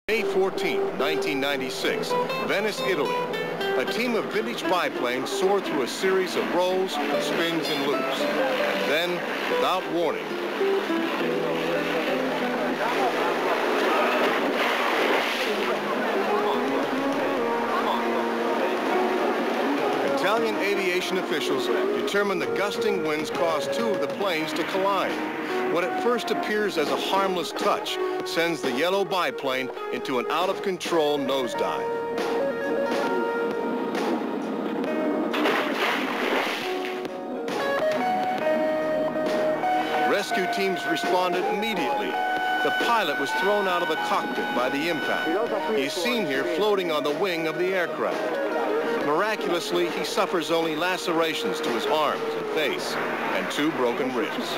May 14, 1996, Venice, Italy. A team of vintage biplanes soared through a series of rolls, spins, and loops. And then, without warning, Italian aviation officials determined the gusting winds caused two of the planes to collide. What at first appears as a harmless touch sends the yellow biplane into an out-of-control nosedive. Rescue teams responded immediately. The pilot was thrown out of the cockpit by the impact. He is seen here floating on the wing of the aircraft. Miraculously, he suffers only lacerations to his arms and face and two broken ribs.